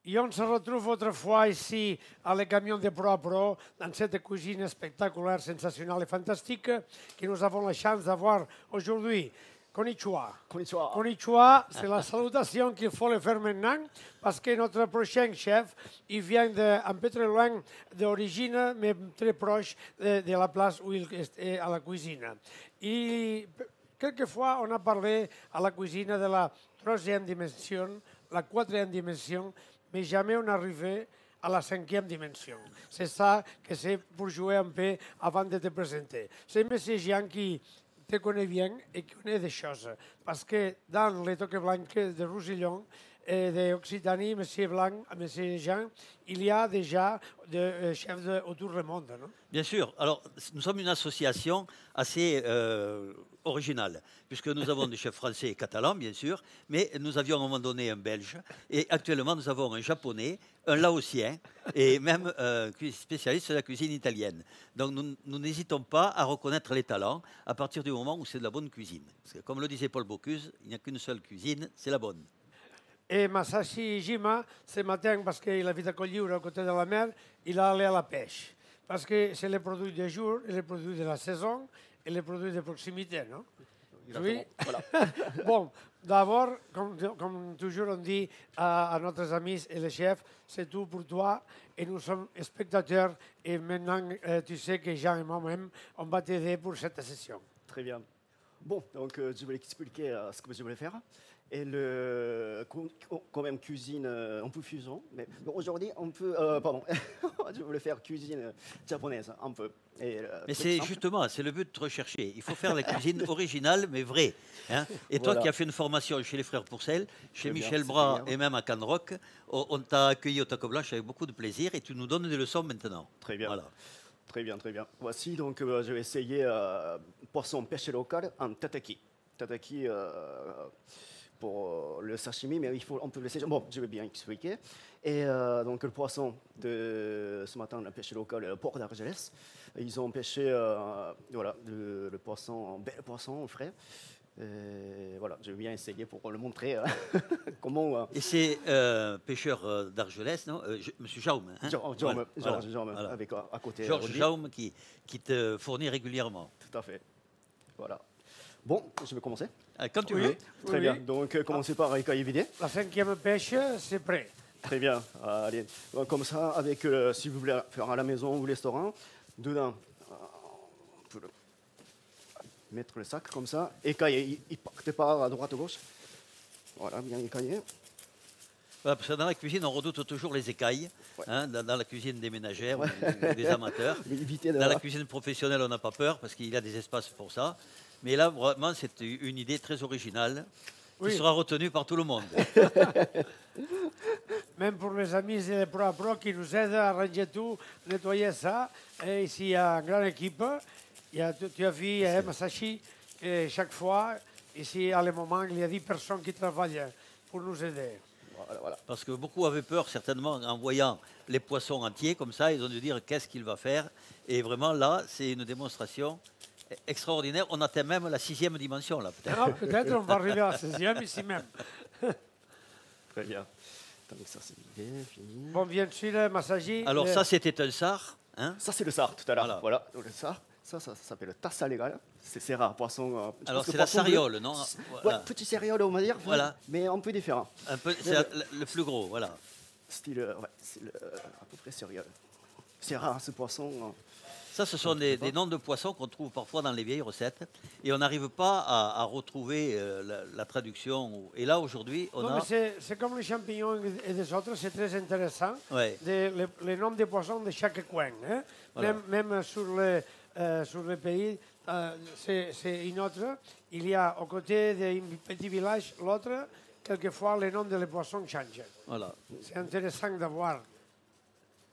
Et on se retrouve autrefois ici à le camion de Pro à Pro, dans cette cuisine spectaculaire, sensationnelle et fantastique que nous avons la chance d'avoir aujourd'hui. Konnichiwa. Konnichiwa. Konnichiwa, c'est la salutation qu'il faut le faire maintenant parce que notre prochain chef, il vient un peu très loin d'origine, mais très proche de la place où il est à la cuisine. Et quelquefois, on a parlé à la cuisine de la troisième dimension, la quatrième dimension, mais jamais on arrivait à la cinquième dimension. C'est ça que c'est pour jouer un peu avant de te présenter. C'est M. Jean qui te connaît bien et qui connaît des choses. Parce que dans les toques blancs de Roussillon et d'Occitanie, M. Blanc, M. Jean, il y a déjà des chefs autour du monde. Non? Bien sûr. Alors, nous sommes une association assez originale, puisque nous avons des chefs français et catalans, bien sûr, mais nous avions à un moment donné un Belge, et actuellement nous avons un Japonais, un Laotien, et même un spécialiste de la cuisine italienne. Donc nous n'hésitons pas à reconnaître les talents à partir du moment où c'est de la bonne cuisine. Parce que, comme le disait Paul Bocuse, il n'y a qu'une seule cuisine, c'est la bonne. Et Masashi Jima, ce matin, parce qu'il habite à Collioure, à côté de la mer, il est allé à la pêche. Parce que c'est les produits du jour, et les produits de la saison, et les produits de proximité, non? Oui. Voilà. Bon, d'abord, comme toujours on dit à nos amis et les chefs, c'est tout pour toi et nous sommes spectateurs et maintenant tu sais que Jean et moi-même, on va t'aider pour cette session. Très bien. Bon, donc je vais expliquer ce que je voulais faire. Et quand même cuisine un peu fusion. Mais aujourd'hui, on peut... pardon, je voulais faire cuisine japonaise un peu. Mais c'est justement, c'est le but de rechercher. Il faut faire la cuisine originale, mais vraie. Hein. Et toi qui as fait une formation chez les frères Pourcel, chez Michel Bras et même à Canrock, on t'a accueilli au Taco Blanche avec beaucoup de plaisir et tu nous donnes des leçons maintenant. Très bien. Voilà. Très bien, très bien. Voici, donc je vais essayer poisson pêche local en tataki. Tataki pour le sashimi, mais on peut laisser... Bon, je vais bien expliquer. Et donc le poisson de ce matin, la pêche locale, le port d'Argelès. Ils ont pêché voilà, le poisson, bel poisson frais. Et voilà, je vais bien essayer pour le montrer comment... Et c'est pêcheur d'Argelès, non Monsieur Jaume. Hein Georges Jaume, avec à côté. Georges Jaume qui te fournit régulièrement. Tout à fait. Voilà. Bon, je vais commencer. Quand tu veux. Très bien. Donc, commencez par écailler vider. La cinquième pêche, c'est prêt. Très bien. Allez. Comme ça, avec, si vous voulez faire à la maison ou au restaurant, dedans, on peut mettre le sac comme ça. Écailler. Il ne parte pas à droite ou gauche. Voilà, bien écaillé. Voilà, parce que dans la cuisine, on redoute toujours les écailles. Ouais. Hein, dans la cuisine des ménagères ou des amateurs. Dans la cuisine professionnelle, on n'a pas peur parce qu'il y a des espaces pour ça. Mais là, vraiment, c'est une idée très originale qui sera retenue par tout le monde. Même pour les amis de Pro à Pro qui nous aident à ranger tout, nettoyer ça. Et ici, il y a une grande équipe. Tu as vu Masashi, et chaque fois, ici, à le moment, il y a 10 personnes qui travaillent pour nous aider. Voilà. Parce que beaucoup avaient peur, certainement, en voyant les poissons entiers comme ça, ils ont dû dire qu'est-ce qu'il va faire. Et vraiment, là, c'est une démonstration extraordinaire. On atteint même la 6e dimension, là, peut-être. Ah, peut-être on va arriver à la 16e ici même. Très bien. Donc ça, c'est bien fini. Bon, bien sûr, Masashi. Alors ça, c'était un sar. Hein, ça, c'est le sar, tout à l'heure. Voilà. Donc, le sar, ça s'appelle le tassa légal. C'est rare, poisson. Alors, c'est la sariole, non voilà. Petit céréole, on va dire. Voilà. Mais un peu différent. C'est le plus gros, voilà. Style, c'est à peu près céréole. C'est rare, ce poisson. Ça, ce sont des noms de poissons qu'on trouve parfois dans les vieilles recettes. Et on n'arrive pas à retrouver la traduction. Et là, aujourd'hui, on a... C'est comme les champignons et les autres, c'est très intéressant. Ouais. Les noms des poissons de chaque coin. Hein? Voilà. Même sur le pays, c'est une autre. Il y a, aux côtés d'un petit village, l'autre, quelquefois, les noms des poissons changent. Voilà. C'est intéressant d'avoir,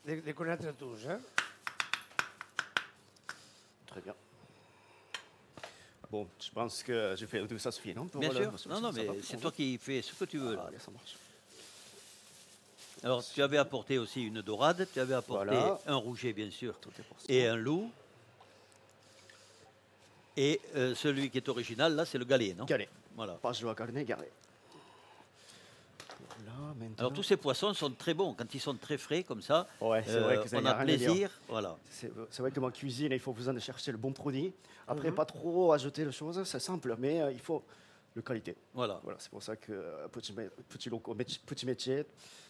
de connaître tous. Hein? Très bien. Bon, je pense que j'ai fait tout ça suffit, non? Bien sûr. Non, mais c'est toi qui fais ce que tu veux. Allez, ça marche. Alors, tu avais apporté aussi une dorade, tu avais apporté un rouget, bien sûr, et un loup. Et celui qui est original, là, c'est le galet, non? Galet. Voilà. Pas de carnet, galet. Voilà, maintenant. Alors tous ces poissons sont très bons quand ils sont très frais comme ça. Ouais, c'est vrai que ça on y a a rien à dire. plaisir. Voilà. C'est vrai que dans la cuisine, il faut besoin de chercher le bon produit. Après, pas trop ajouter les choses, c'est simple, mais il faut de qualité. Voilà. Voilà, c'est pour ça que petit métier,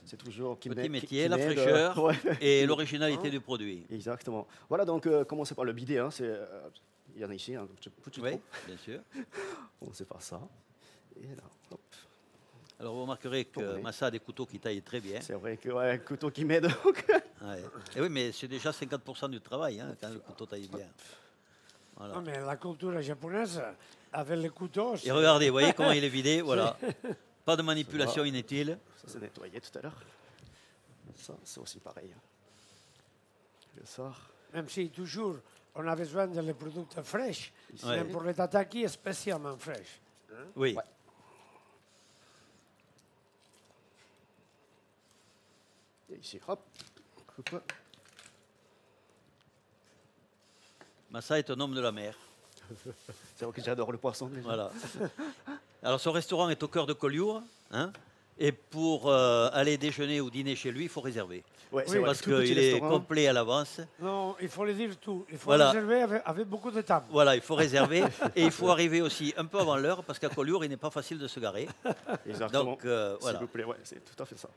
c'est toujours Petit métier, qui la m'aide, fraîcheur ouais. et l'originalité du produit. Exactement. Voilà, donc commencez par le bidet. Hein, il y en a ici, un petit Oui, trou. bien sûr. On sait pas ça. Et là, hop. Alors vous remarquerez que Tournez. Massa a des couteaux qui taillent très bien. C'est vrai que ouais, couteau qui m'aide. donc. Ouais. Et oui, mais c'est déjà 50% du travail hein, quand le couteau taille bien. Voilà. Non, mais la culture japonaise, avec les couteaux, Et regardez, vous voyez comment il est vidé, voilà. Pas de manipulation inutile. Ça, c'est nettoyé tout à l'heure. Ça, c'est aussi pareil. Je sors. même si toujours on a besoin de les produits fraîches, Ouais. même pour les tataki, spécialement fraîches. Oui. Ouais. Et ici, hop. Coupe. Massa est un homme de la mer. C'est vrai que j'adore le poisson déjà. Voilà. Alors son restaurant est au cœur de Collioure. Hein, et pour aller déjeuner ou dîner chez lui, il faut réserver. Ouais, Oui, c'est vrai, Parce tout petit qu'il est restaurant. complet à l'avance. Non, il faut les dire tout. Il faut Voilà. réserver avec beaucoup de tables. Voilà, il faut réserver. Et il faut arriver aussi un peu avant l'heure, parce qu'à Collioure, il n'est pas facile de se garer. Exactement. Donc, S'il voilà. vous plaît, ouais, c'est tout à fait ça.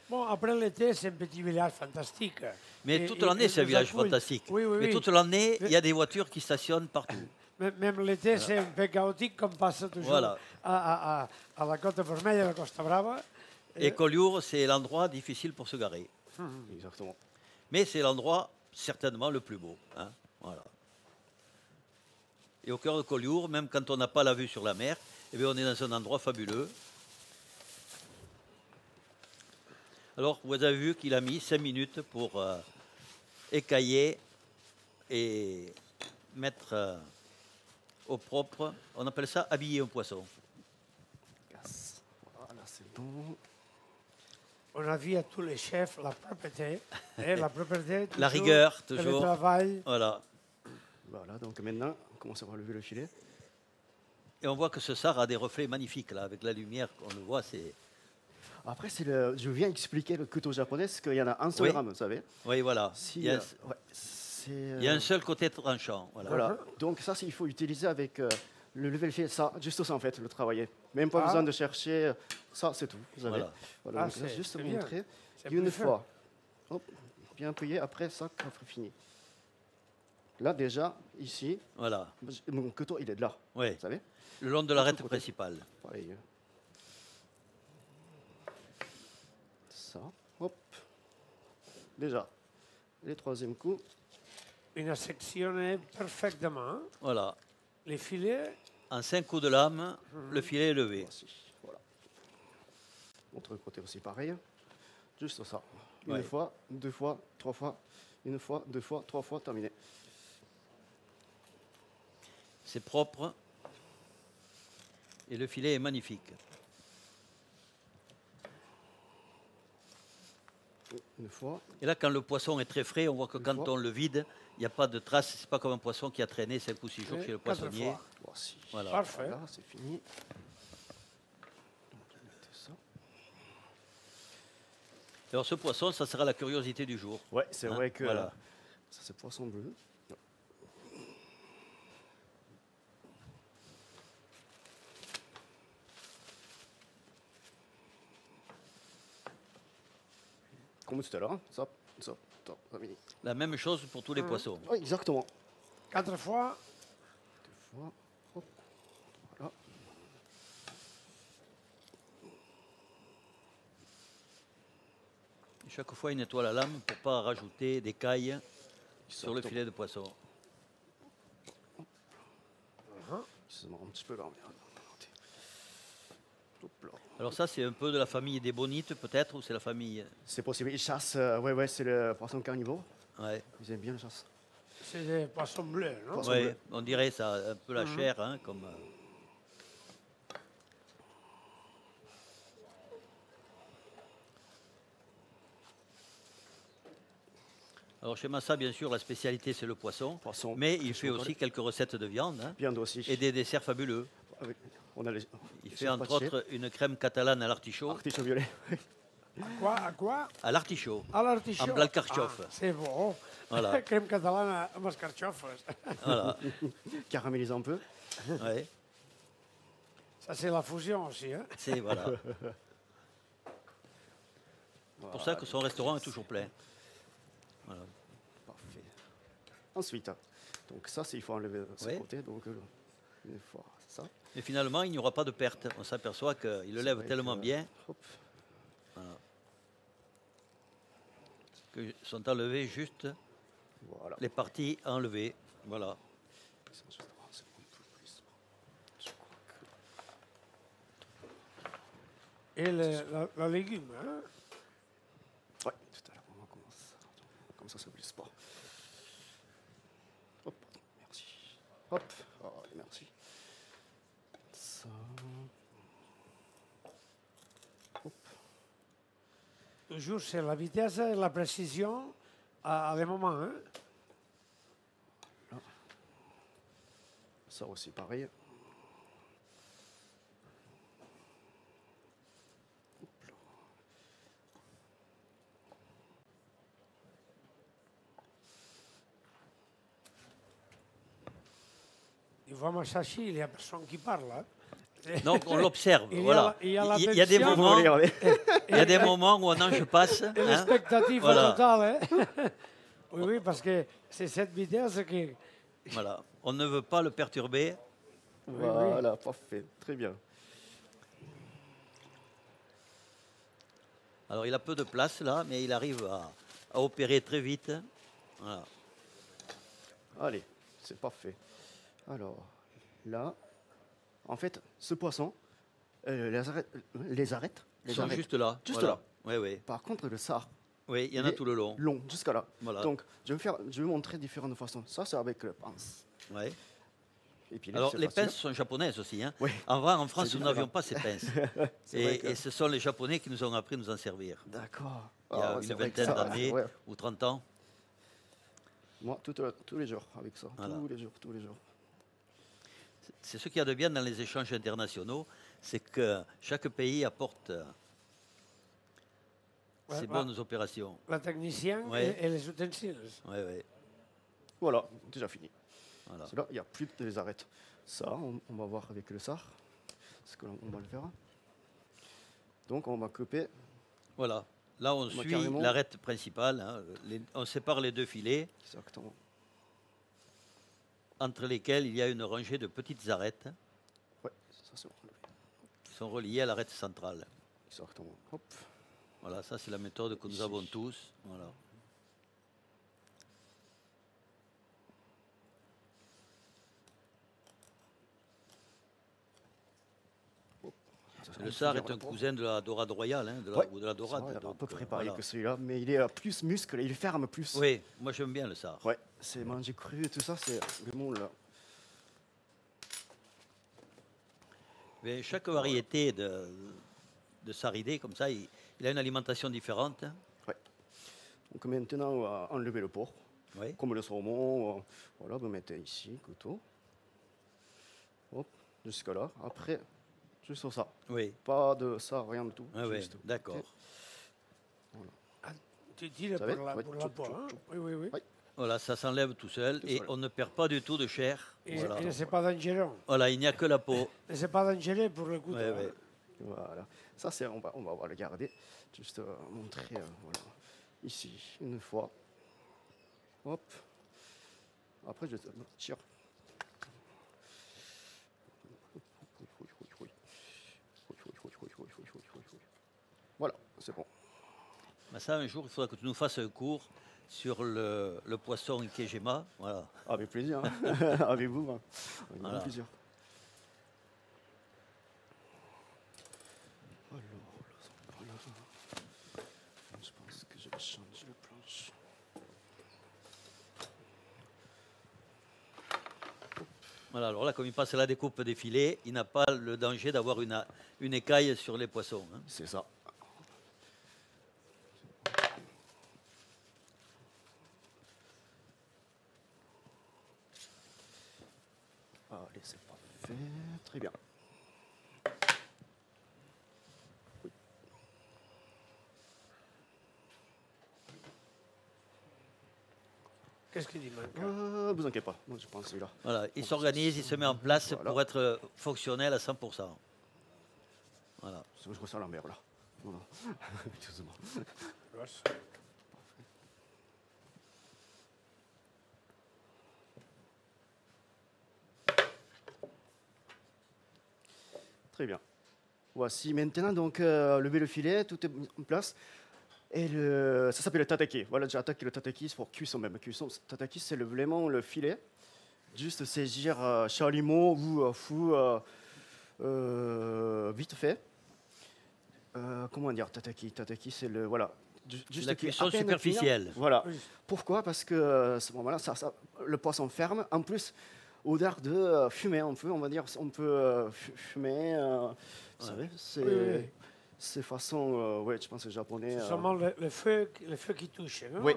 Bon, après l'été, c'est un petit village fantastique. Mais Et- toute et- l'année, et c'est un nous village accueille. fantastique. Oui, oui, Mais oui. toute l'année, il y a des voitures qui stationnent partout. Même l'été, c'est un peu chaotique, comme passe toujours Voilà. à la Côte Vermeille et à la Costa Brava. Et Collioure, c'est l'endroit difficile pour se garer. Exactement. Mais c'est l'endroit certainement le plus beau. Hein, voilà. Et au cœur de Collioure, même quand on n'a pas la vue sur la mer, eh bien, on est dans un endroit fabuleux. Alors, vous avez vu qu'il a mis 5 minutes pour écailler et mettre au propre. On appelle ça habiller un poisson. Yes. Voilà, c'est bon. On a vu à tous les chefs la propreté. La propreté, La toujours, rigueur, Le toujours. travail. Voilà. Voilà, donc maintenant, on commence à relever le filet. Et on voit que ce sar a des reflets magnifiques, là, avec la lumière qu'on le voit. C'est... Après, je viens expliquer le couteau japonais, parce qu'il y en a un seul Oui. rame, vous savez. Oui, voilà. Si, il, y a, ouais, c'est, il y a un seul côté tranchant. Voilà. Voilà. Donc ça, il faut utiliser avec le level filet, ça, juste ça en fait, le travailler. Même pas Ah. besoin de chercher, ça c'est tout. Vous avez. Voilà. Voilà, Ah, donc, c'est- juste c'est bien. montrer. C'est Une plus fin. fois, hop, bien appuyé, après ça, coffre fini. Là déjà, ici, Voilà. mon couteau il est de là, Oui. vous savez. Le long de l'arête L'autre côté. principale. Pareil. Ça, hop. Déjà, le troisième coup, Une section parfaitement. Voilà. Les filets, En 5 coups de lame, le filet est levé. voici, voilà. L'autre côté aussi pareil. Juste ça. Une Ouais. fois, 2 fois, 3 fois, une fois, 2 fois, 3 fois, terminé. C'est propre. Et le filet est magnifique. Une fois, Et là, quand le poisson est très frais, on voit que quand fois. on le vide, il n'y a pas de traces. C'est pas comme un poisson qui a traîné 5 ou 6 jours Oui, chez le 4 poissonnier. fois. voici. Voilà. Parfait. Voilà, c'est fini. Donc, on va mettre ça. Alors ce poisson, ça sera la curiosité du jour. Ouais, c'est Hein, vrai que voilà. ça c'est poisson bleu. Comme tout à l'heure, hein. Ça, terminé. La même chose pour tous les poissons. Oui, exactement. 4 fois. 2 fois, hop, voilà. Et chaque fois, il nettoie la lame pour ne pas rajouter d'écailles sur le Exactement. filet de poisson. Ça me rend un petit peu là. Hop là. Alors ça, c'est un peu de la famille des bonites, peut-être, ou c'est la famille... C'est possible. Ils chassent, ouais, c'est le poisson carnivore. Ouais. Ils aiment bien la chasse. C'est des poissons bleus, non? Poisson Ouais, bleu. on dirait ça, un peu la chair, hein, comme... Alors chez Massa, bien sûr, la spécialité, c'est le poisson. Poisson. Mais il fait Poisson aussi quelques recettes de viande hein, Viande aussi. et des desserts fabuleux. Avec- on a les... Il Il fait entre autres une crème catalane à l'artichaut. Artichaut violet. À quoi? À l'artichaut. À l'artichaut. En blanc carchof. Ah, c'est bon. Voilà. Crème catalane amb els carxofes. Voilà. Caramélisé un peu. Ouais. Ça, c'est la fusion aussi. Hein? C'est voilà. Pour ça que son restaurant est toujours plein. Voilà. Parfait. Ensuite, donc ça, il faut enlever ce Oui. côté. Donc, une fois ça. Mais finalement, il n'y aura pas de perte. On s'aperçoit qu'il le lève tellement bien Hop. que sont enlevées juste Voilà. les parties enlevées. Voilà. Ça, je dois avancer un peu plus. Je crois que... Et la légume. Hein? Ouais, tout à l'heure, on commence. Comme ça ne glisse pas. Hop, merci. Hop, oh, merci. Ça. Hop. Toujours, c'est la vitesse et la précision à des moments. Hein? Ça aussi, pareil. Il voit Masashi, il n'y a personne qui parle. Hein? Donc on l'observe. Il y a Voilà. la- il y a la Il y a des tension. moments. Regardez. Il y a des moments où un ange passe. Et hein. l'expectative Voilà. totale. Hein? Oui, oui, parce que c'est cette vitesse qui... Voilà. On ne veut pas le perturber. Voilà, parfait. Très bien. Alors il a peu de place là, mais il arrive à opérer très vite. Voilà. Allez, c'est parfait. Alors, là, en fait, ce poisson, les arêtes. Ils sont juste là. Juste Voilà. là. Oui, oui. Par contre, le sar, Oui, il y en il a est tout le long. long, jusqu'à là. Voilà. Donc, je vais montrer différentes façons. Ça, c'est avec le pince. Ouais. Et puis là, Alors c'est les facile. pinces sont japonaises aussi. Hein. Oui. En France, C'est nous différent. n'avions pas ces pinces. C'est vrai que- Et ce sont les Japonais qui nous ont appris à nous en servir. D'accord. Il y a Ah, une c'est vrai que vingtaine ça, d'années ouais. ou 30 ans. Moi, tous les jours, avec ça. Voilà. Tous les jours, tous les jours. C'est ce qu'il y a de bien dans les échanges internationaux, c'est que chaque pays apporte Ouais, ses voilà. bonnes opérations. La technicien Ouais. et les ustensiles. Oui, oui. Voilà, déjà fini. Voilà. C'est là, il n'y a plus de les arêtes. Ça, on va voir avec le sar. Ce qu'on va le faire. Donc, on va couper. Voilà. Là, on Moi, suit carrément. l'arête principale. Hein. On sépare les deux filets, Exactement. entre lesquels il y a une rangée de petites arêtes Ouais, ça c'est enlevé. qui sont reliées à l'arête centrale. Exactement. Hop. Voilà, ça c'est la méthode que nous Ici. avons tous. Voilà. Ça, Le on sar fait est bien un rapport. cousin de la dorade royale, hein, Ouais, ou de la dorade. c'est vrai, à donc, peu près pareil voilà. que celui-là, mais il est plus musclé, il ferme plus. Oui, moi j'aime bien le sar. Ouais, c'est manger cru et tout ça, c'est le moule là. Mais chaque variété de saridé, comme ça, il a une alimentation différente. Donc maintenant, on va enlever le porc. Oui. Comme le saumon, voilà, vous mettez ici, couteau. Hop, jusqu'à là. Après, juste ça. Oui, Pas de ça, rien du tout. oui, oui, juste. d'accord. Ok. Tu tires savez, pour la, ouais, pour la tchou, peau. tchou, Hein? tchou. Oui, oui, oui. Ouais. Voilà, ça s'enlève tout seul Tout et seul. on ne perd pas du tout de chair. Et, Voilà. et c'est pas dangereux. Voilà, il n'y a que la peau. Et c'est pas dangereux pour le couteau. Ouais, hein. ouais. Voilà. Ça, c'est, on va le garder. Juste montrer, voilà. Ici, une fois. Hop. Après, je tire. Voilà, c'est bon. Ben ça, un jour, il faudra que tu nous fasses un cours sur le poisson Ikejima. Voilà. Avec plaisir. Hein. Avec vous. Hein. Avec Voilà. grand plaisir. Alors, voilà. Je pense que je vais changer le planche. Voilà, alors là, comme il passe à la découpe des filets, il n'a pas le danger d'avoir une écaille sur les poissons. Hein. C'est ça. Allez, c'est parfait. Très bien. Qu'est-ce qu'il dit, manque? Vous inquiétez pas, moi je pense celui-là. Voilà, il s'organise, il se met en place Voilà. pour être fonctionnel à 100%. Voilà. Je ressens la mer là. Voilà. Excusez-moi. Très bien. Voici maintenant donc lever le filet, tout est en place. Et ça s'appelle le tataki. Voilà, j'ai attaqué le tataki, c'est pour cuisson même. Cuisson, tataki, c'est vraiment le filet. Juste saisir chalumeau ou fou vite fait. Comment dire tataki? Tataki, c'est le voilà. Juste La cuisson à peine superficielle. finir. Voilà. Oui. Pourquoi? Parce que à ce moment-là, le poisson ferme. En plus, odeur de fumée, un peu, on va dire, on peut fumer. Vous savez, c'est Oui. c'est façon, ouais, je pense que japonais. C'est seulement le feu qui touche, non? Oui.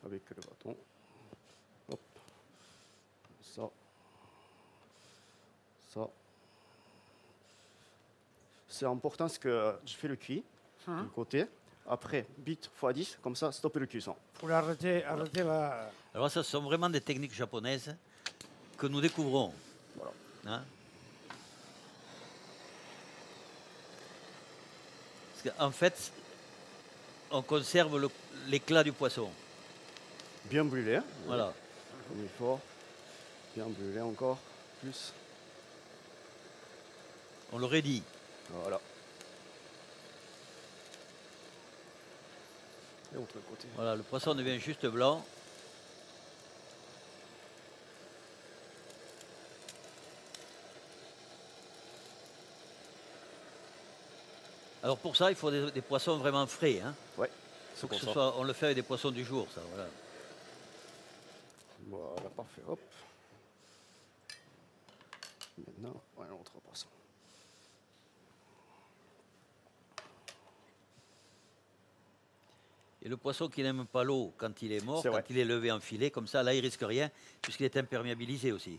Avec le bâton. Hop. Ça. Ça. C'est important parce que je fais le cuit du côté. Après, bit x 10, comme ça, stopper le cuisson. Il faut arrêter la... Alors ça, ce sont vraiment des techniques japonaises que nous découvrons. Voilà. Hein. Parce qu'en fait, on conserve l'éclat du poisson. Bien brûlé. Hein. Voilà. Comme il faut. Bien brûlé encore. Plus. On l'aurait dit. Voilà. Et l'autre côté. Voilà, le poisson devient juste blanc. Alors pour ça, il faut des poissons vraiment frais. Hein. Ouais. Faut C'est que pour ce ça. soit, on le fait avec des poissons du jour, ça. Voilà. Voilà, parfait. Hop. Maintenant, un autre poisson. Et le poisson qui n'aime pas l'eau quand il est mort, C'est quand vrai. il est levé en filet, comme ça, là, il risque rien, puisqu'il est imperméabilisé aussi.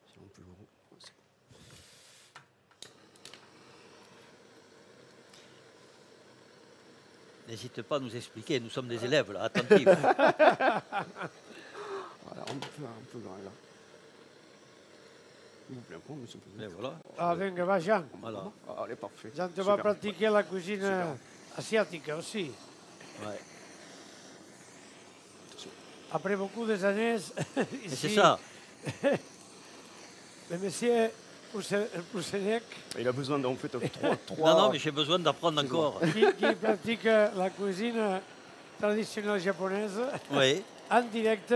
C'est un peu gros. N'hésite pas à nous expliquer, nous sommes des élèves, là, attentifs. Voilà, un peu grand là. Vous plaît pas, monsieur. Et voilà. Ah, venga, va, Jean. Voilà. Ah, allez, parfait. Jean, tu Super. vas pratiquer la cuisine asiatique aussi. Ouais. Après beaucoup des années, Et ici, c'est ça. le monsieur Poussenec, Il a besoin d'en fait trois. Non, non, mais j'ai besoin d'apprendre encore. qui pratique la cuisine traditionnelle japonaise Oui. en direct.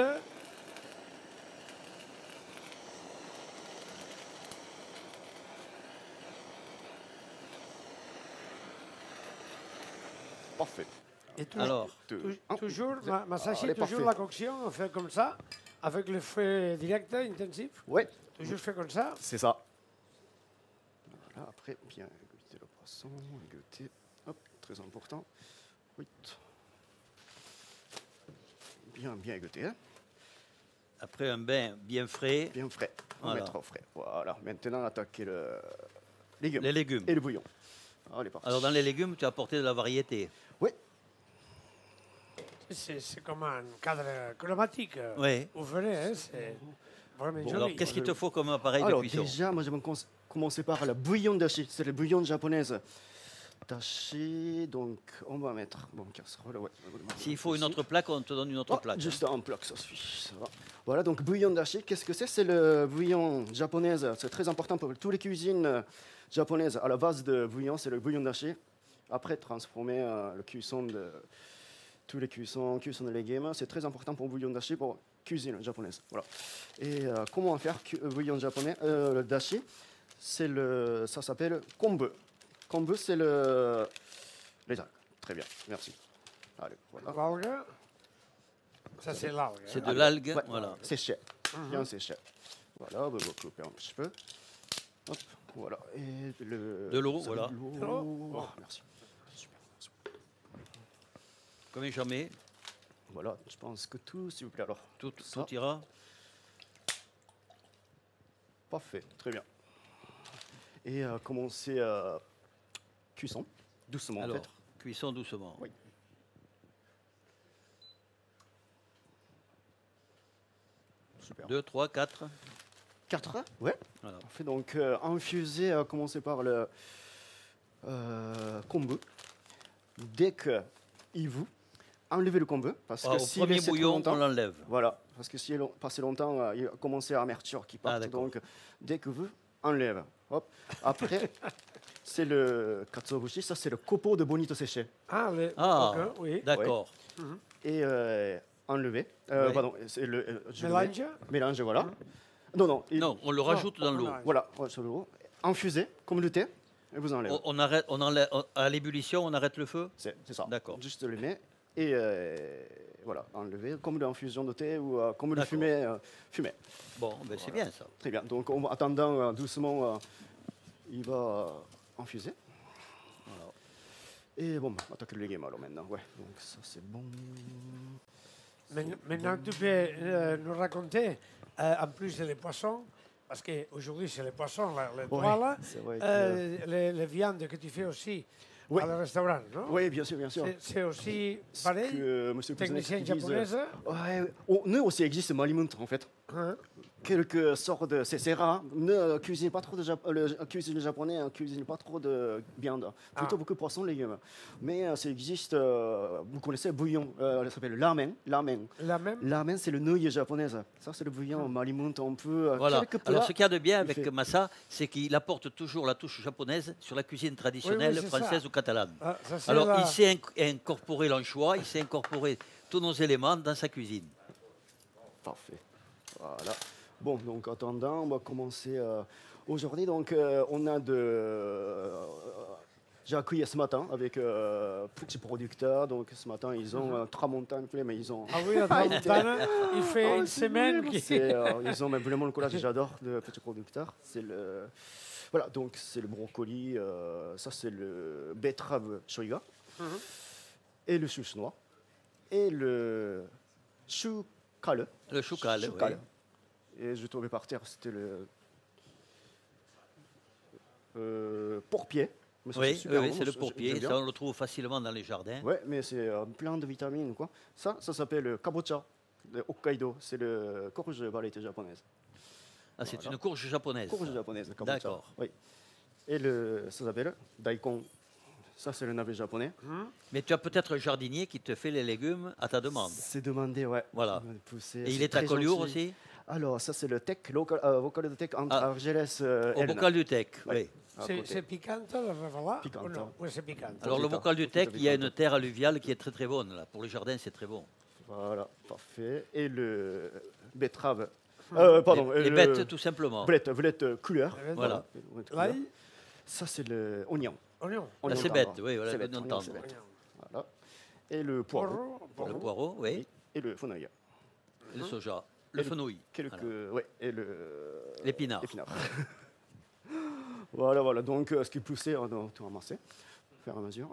Parfait. Et Alors, toujours, Masashi, allez, toujours parfait. la coction, on fait comme ça, avec le feu direct, intensif. Ouais, Toujours fait comme ça. c'est ça. Voilà, après, bien égoutter le poisson, égoutter. Hop, très important. Oui. Bien égoutter, hein. après un bain bien frais, Bien frais. On Voilà. mettra au frais. Voilà, maintenant attaquer le légume les légumes. et le bouillon. Allez, parti. Alors dans les légumes, tu as apporté de la variété. Oui, C'est comme un cadre chromatique. Oui. Vous verrez, hein, c'est vraiment joli. Alors qu'est-ce qu'il te faut comme appareil de alors cuisson? déjà, moi je vais commencer par le bouillon dashi. C'est le bouillon japonaise. Dashi, donc on va mettre. Bon, casserole, ouais. S'il faut une autre plaque, on te donne une autre Oh, plaque. juste un plaque, ça suffit. Ça va. Voilà, donc bouillon dashi, qu'est-ce que c'est? C'est le bouillon japonaise. C'est très important pour toutes les cuisines japonaises. À la base de bouillon, c'est le bouillon dashi. Après, transformer la cuisson de tous les cuissons de légumes. C'est très important pour le bouillon dashi pour cuisine japonaise. Voilà. Et comment faire bouillon japonais? Le dashi, ça s'appelle kombu. Kombu, c'est les algues. Très bien, merci. Allez, voilà. L'algue, ça c'est l'algue. C'est hein. de l'algue, Ouais, voilà. séché. Bien séché. Voilà, on va couper un petit peu. Hop, voilà. Et De l'eau, ça voilà. met de l'eau. De l'eau. Oh, merci. Super, merci. Comme jamais, Voilà, je pense que tout, s'il vous plaît. Alors, tout ça. ira. Parfait, très bien. Et commencer cuisson, doucement Alors, en fait. cuisson doucement. Oui. super. 2, 3, 4. 4 ouais. Voilà. On fait donc infuser, commencer par le kombu. Dès que il vous enlevez le kombu, parce que Au s'il premier laisse trop bouillon, longtemps, on l'enlève. voilà, parce que si elle passe longtemps, il va commencer à amertume qui part. d'accord. Donc, dès que vous enlève, hop. Après, c'est le katsuobushi, ça c'est le copeau de bonito séché. Ah, Ah, ok, oui. d'accord. Et enlevé. Oui. Pardon, c'est le je le Mélange. mets. Mélange, voilà. Non, non. Non, on le rajoute dans on l'eau. arrête. Voilà, ouais, sur l'eau. Infusé, comme le thé, et vous enlevez. On arrête, à l'ébullition, on arrête le feu. C'est ça. D'accord. Juste le mets et voilà, enlever comme l'infusion de thé ou comme le D'accord. fumé. Bon, ben c'est bien ça. Très bien. Donc en attendant doucement, il va infuser. Voilà. Et bon, on attaque le légume alors maintenant. Ouais, donc ça c'est bon. Maintenant, tu peux nous raconter, en plus les poissons, parce qu'aujourd'hui c'est les poissons, les toiles, c'est vrai que- les viandes que tu fais aussi Oui. à le restaurant, non? Oui, bien sûr, bien sûr. C'est aussi Ce pareil, que Monsieur technicien Kuznets disent, japonaise. ouais, nous aussi existe Malimut en fait. Hein? Quelques sortes de. C'est rare. Ne cuisinez pas trop de cuisine japonais, ne cuisine pas trop de viande. Plutôt Ah. beaucoup de poissons, légumes. Mais ça existe. Vous connaissez le bouillon, ça s'appelle le ramen. Ramen. La même? Ramen, c'est le nouille japonaise. Ça, c'est le bouillon Malimut. On peut. Voilà. Quelques plats. Alors, ce qu'il y a de bien il avec fait- Massa, c'est qu'il apporte toujours la touche japonaise sur la cuisine traditionnelle c'est française ça. ou catalane. Ah, ça, c'est Alors, la- il sait incorporer l'anchois, il sait incorporer tous nos éléments dans sa cuisine. Parfait. Voilà. Bon, donc en attendant, on va commencer aujourd'hui. Donc, on a j'ai accueilli ce matin avec petits producteurs. Donc, ce matin, ils ont 3 montagnes, mais ils ont. Ah oui, la tramontane, il fait une c'est semaine bien, qui... ils ont même vraiment le collage, j'adore, de petits producteurs. C'est le. Voilà, donc c'est le brocoli, ça c'est le betterave shoiga, et le chou chinois, et le chou cale. Le choucal, Chou oui. cale. Et je trouvais par terre, c'était le porc-pied. Mais ça, Oui, super oui, bon, c'est le j'aime pourpier. bien. Ça, on le trouve facilement dans les jardins. Ouais, mais c'est plein de vitamines, quoi. Ça s'appelle le kabocha de Hokkaido. C'est le courge de variété japonaise. Ah, c'est Voilà. une courge japonaise. Courge ça. japonaise, le kabocha. D'accord. Oui. Et ça s'appelle daikon. Ça, c'est le navet japonais. Mais tu as peut-être un jardinier qui te fait les légumes à ta demande. C'est demandé, ouais. Voilà. Poussé, Et c'est il est à très Collioure gentil. aussi. Alors, ça, c'est le tech, vocal de tech entre Ah. Argelès Au bocal du Tech, Ouais. oui. à C'est côté. piquant, le revala? Piquant. Ou non? Oui, c'est piquant. Alors, le Tout bocal du tout Tech, à fait il y a content. une terre alluviale qui est très très bonne. Là. Pour le jardin, c'est très bon. Voilà, parfait. Et le betterave. Les, Pardon. les le bêtes, tout simplement. Belette couleur. Voilà. L'ail, Ça, c'est le oignon. oignon. Oignon c'est tendre. bête, oui, voilà, C'est bête, oignon oignon, tendre. c'est bête. Oignon. Voilà. Et le poireau. Poireau, Le poireau, oui. Et le fenouil. Le soja. Le fenouil. Quelques. Voilà. Ouais, et L'épinard. Voilà. Donc, ce qui poussait, on doit tout ramasser, au fur et à mesure.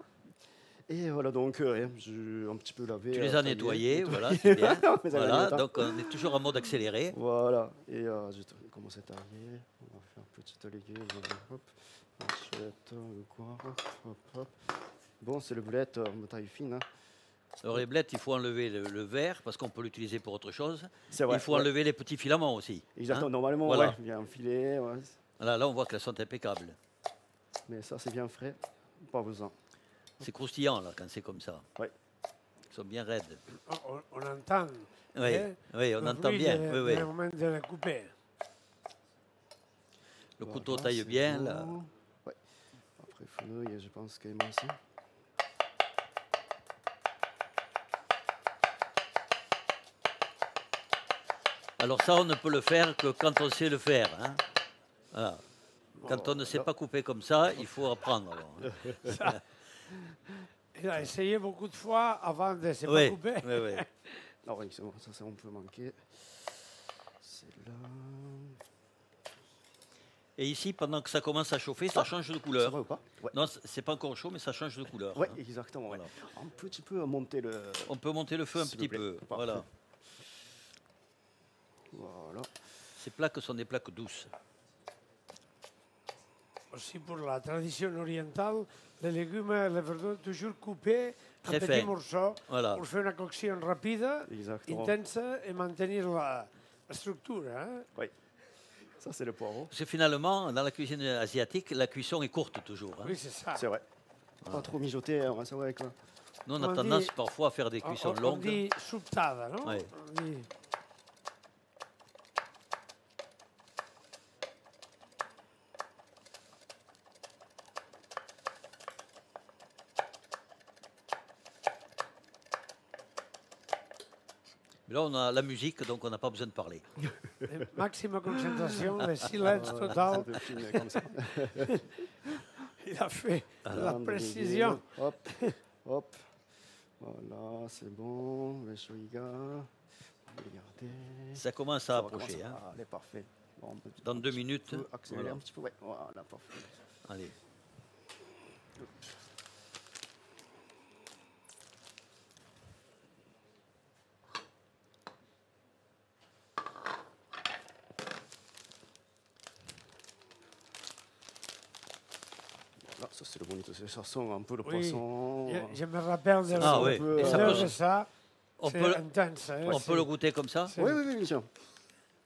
Et voilà, donc, j'ai un petit peu lavé. Tu les as taillé, nettoyés, nettoyé. voilà, c'est bien. On les a Voilà, nettoyés. donc on est toujours en mode accéléré. Voilà, et j'ai commencé à tailler. On va faire petite légume. Hop, manchette, le coin, hop. Bon, c'est le boulette en taille fine. Hein. Alors les blettes, il faut enlever le verre parce qu'on peut l'utiliser pour autre chose. C'est vrai. Il faut enlever les petits filaments aussi. Exactement, hein. normalement, Voilà. ouais, il y a un filet. Ouais. Voilà, là on voit qu'elles sont impeccables. Mais ça, c'est bien frais. Pas besoin. C'est croustillant là quand c'est comme ça. Ouais. Ils sont bien raides. On entend. Oui, hein, oui, on le entend bruit bien. de- Oui, oui. du moment de la couper. Le Voilà, couteau taille c'est bien. bon. Là. Ouais. Après, fenouil, je pense qu'il est aussi. Alors ça, on ne peut le faire que quand on sait le faire. Hein. Voilà. Quand on ne sait pas couper comme ça, il faut apprendre. alors. Il a essayé beaucoup de fois avant de se Oui, pas couper. oui, oui. Non, oui, c'est bon, ça, on peut manquer. C'est là. Et ici, pendant que ça commence à chauffer, ça change de Ça couleur. va ou pas? Ouais. Non, c'est pas encore chaud, mais ça change de couleur. Ouais, hein. exactement. Ouais. Voilà. Un petit peu monter le. On peut monter le feu un S'il petit vous plaît. peu. Parfait. Voilà. Voilà. Ces plaques sont des plaques douces. Aussi pour la tradition orientale, les légumes et les verdures toujours coupés en Très petits fin. morceaux Voilà. pour faire une coction rapide, Exactement. intense et maintenir La structure, hein? Oui. Ça, c'est le poireau. Parce que finalement, dans la cuisine asiatique, la cuisson est courte toujours. Hein. Oui, c'est ça. C'est vrai. Pas trop mijoter, hein, c'est vrai. Quoi. Nous, on a On tendance dit- parfois à faire des cuissons On longues. dit subtada, non? Oui. On dit- Mais là, on a la musique, donc on n'a pas besoin de parler. Maxime concentration, le silence total. De filmer comme ça. Il a fait la Hop, précision. Hop, hop. Voilà, c'est bon. Le chouïga. Regardez. Ça commence à Ça va approcher. commencer. Hein. Ah, elle est parfait. Bon, on peut Dans 2 minutes. accélérer Voilà. un petit peu. Ouais, voilà, parfait. Allez. Là, ça c'est le bonito. Ça sent un peu le Oui. poisson. Je me rappelle de Ah oui. peu, Et ça l'heure peut- de ça. on C'est peut, intense. Hein, on peut le goûter comme ça. c'est- Oui, oui, oui, bien sûr.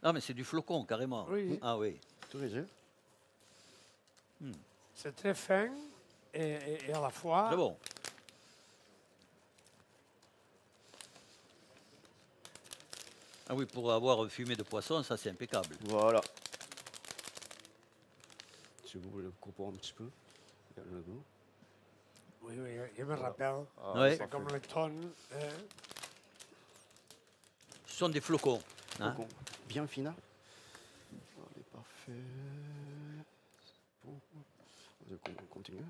Ah, mais c'est du flocon, carrément. Oui. Ah oui. Tout léger. C'est très fin et à la fois. Très bon. Ah oui, pour avoir fumé de poisson, ça c'est impeccable. Voilà. Si vous voulez le couper un petit peu. Regardez le goût. Oui, oui, je me rappelle. Ah, Ouais. C'est parfait. comme les tonnes. Hein. Ce sont des flocons. Hein. Flocon. Bien fina. Allez, parfait. C'est bon. On continue.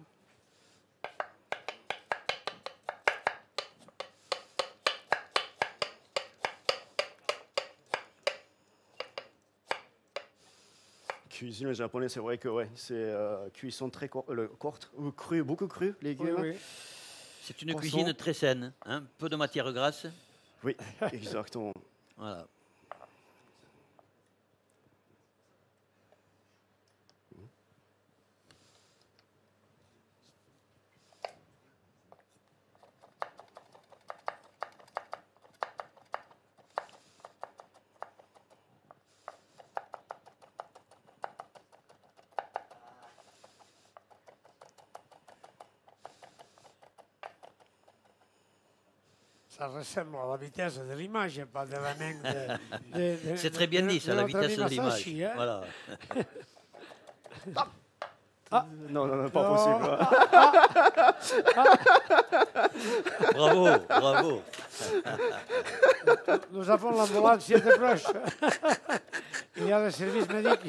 Cuisine japonaise, c'est vrai que ouais, c'est cuisson très courte, ou cru, beaucoup cru, Oui, légumes. oui. C'est une Poisson. cuisine très saine. Hein. Peu de matière grasse. Oui, exactement. Voilà. Ça ressemble à la vitesse de l'image et pas de la main C'est très bien dit, ça, la vitesse de l'image. Masashi, hein. Voilà. Non, non, non, pas Non. possible. Bravo, bravo. Nous avons l'ambulance qui est proche. Il y a le service médic.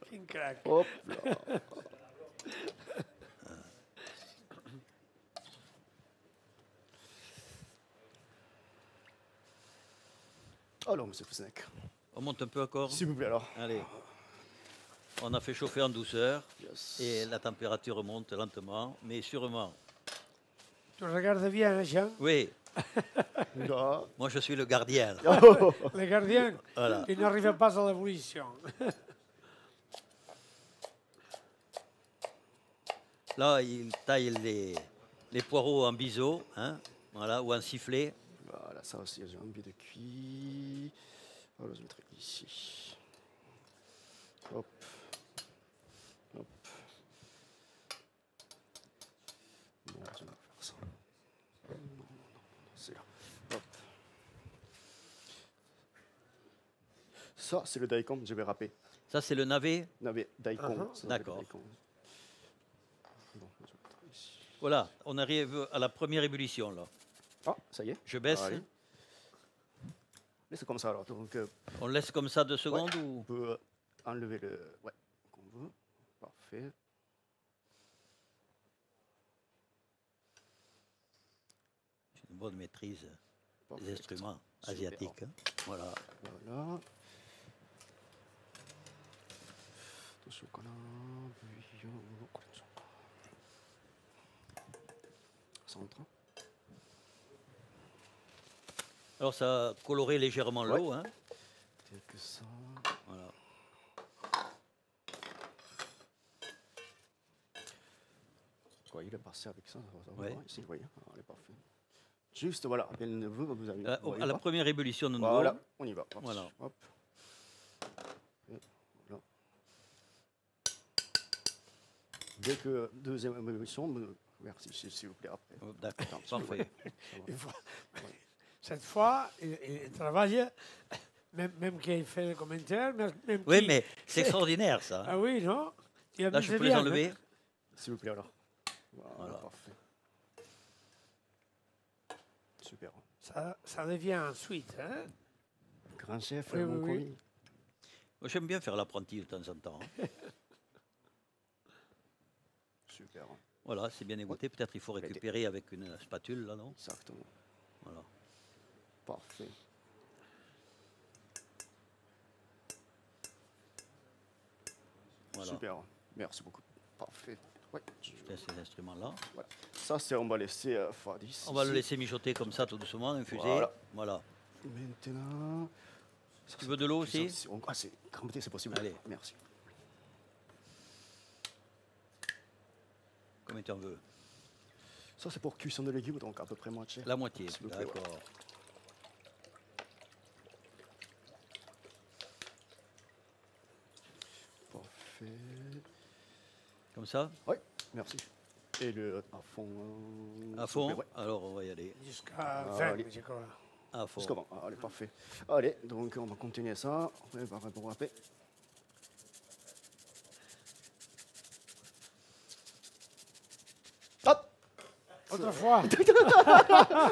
Quin crac. Hop là. Alors, monsieur Fusnek, On monte un peu encore. s'il vous plaît alors. Allez. On a fait chauffer en douceur Yes. et la température monte lentement, mais sûrement. Tu regardes bien, hein, Jean? Oui, Là. moi je suis le gardien. là. Oh, Les gardiens, Voilà. ils n'arrivent pas à l'ébullition. Là, il taille les poireaux en biseau, hein, voilà, ou en sifflet. voilà, ça aussi, j'ai envie de cuire. Alors, je mettrai ici. Hop. Hop. Bon, je vais faire ça. Non, non, non, c'est là. Hop. Ça, c'est le daikon, je vais râper. Ça, c'est le navet. Navet, daikon. Uh-huh. ça s'appelle D'accord. daikon. Bon, je vais mettre ici. Voilà, on arrive à la première ébullition, là. Ah, ça y est. Je baisse. Allez. Mais c'est comme ça alors. Donc, On laisse comme ça 2 secondes ou... on peut enlever le. Ouais, qu'on veut. Parfait. J'ai une bonne maîtrise Parfait. des instruments Super. asiatiques. Hein. Voilà. Voilà. Attention, qu'on a. Centre. Alors, ça a coloré légèrement Ouais. l'eau. Hein. Tel que ça. Voilà. Quoi, il est passé avec ça. Ça va Ouais. voir ici, oui. Ah, il est parfait. Juste, voilà, vous avez... À la première ébullition de nouveau. Voilà, on y va. Hop, Voilà. hop. Et voilà. Dès que deuxième ébullition, merci, s'il vous plaît, après. Oh, d'accord, Attends, s'il vous parfait. plaît. Ça va. Une fois- Cette fois, il travaille, même qu'il fait le commentaire, même Oui, qu'il- mais c'est extraordinaire, ça. Ah oui, non? Tu Là, amuses je peux les bien, enlever. hein? S'il vous plaît, alors. Voilà, Voilà. parfait. Super. Ça devient ensuite, hein? Grand chef, Oui, mon oui, oui. commis. Moi, j'aime bien faire l'apprenti de temps en temps. Hein. Super, Voilà, c'est bien égoutté. Peut-être il faut récupérer avec une spatule, là, non? exactement. Voilà. Parfait. Voilà. Super, merci beaucoup. Parfait. Ouais, Je laisse ces instruments-là. voilà. Ça, c'est, on va laisser Fadis. On va le ici. laisser mijoter comme ça, tout doucement, infuser. Voilà. Voilà. Maintenant. Tu veux de l'eau aussi? Ah, c'est crampé, c'est possible. Allez. Merci. Combien tu en veux? Ça, c'est pour cuisson de légumes, donc à peu près moitié. La moitié. S'il vous plaît, D'accord. Parfait. Comme ça? Oui, merci. Et le à fond. À s'il vous plaît, fond? ouais. Alors, on va y aller. Jusqu'à Ah, 20, allez. je crois. À fond. Jusqu'à bon. Allez, parfait. Allez, donc on va continuer ça. On va pour après. Hop! Autrefois,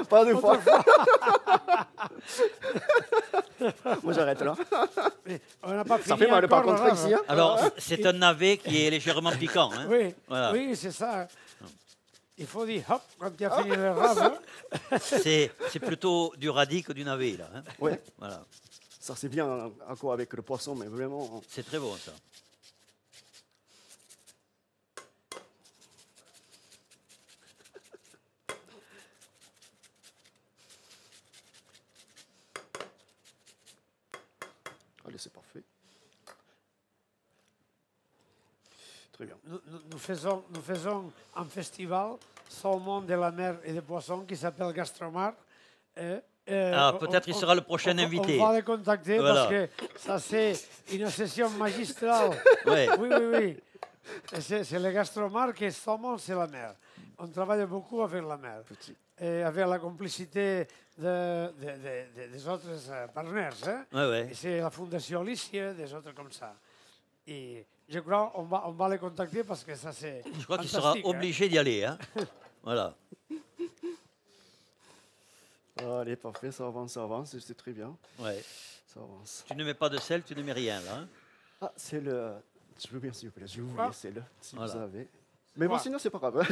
Pas deux fois. Moi, j'arrête là. mais on n'a pas fini Ça fait mal par encore, contre là, ici. Hein? Alors, c'est un navet qui est légèrement piquant. Hein? Oui, Voilà. oui, c'est ça. Il faut dire hop quand tu as fini le rave. C'est plutôt du radis que du navet, là. Hein? Ouais. Voilà. Ça, c'est bien à quoi avec le poisson, mais vraiment. C'est très bon, ça. Allez, c'est parfait. Très bien. Nous faisons un festival saumon de la mer et des poissons qui s'appelle Gastromar. Peut-être il sera le prochain invité. On va les contacter Voilà. parce que ça c'est une session magistrale. Ouais. Oui, oui, oui. Et c'est le Gastromar qui est saumon, c'est la mer. On travaille beaucoup avec la mer. Petit. Et avec la complicité des autres partenaires. Hein? Ouais, ouais. Et c'est la Fondation Alicia, des autres comme ça. Et je crois on va les contacter parce que ça c'est. Je crois qu'il sera obligé d'y aller. Hein? Voilà. Allez, parfait, ça avance, c'est très bien. Ouais. Ça avance. Tu ne mets pas de sel, tu ne mets rien, là. Hein? Ah, c'est le. Je veux bien, s'il vous plaît. Je vous Ah. voulais, c'est le. Si Voilà. vous avez. Mais bon, Ouais. sinon, c'est pas grave.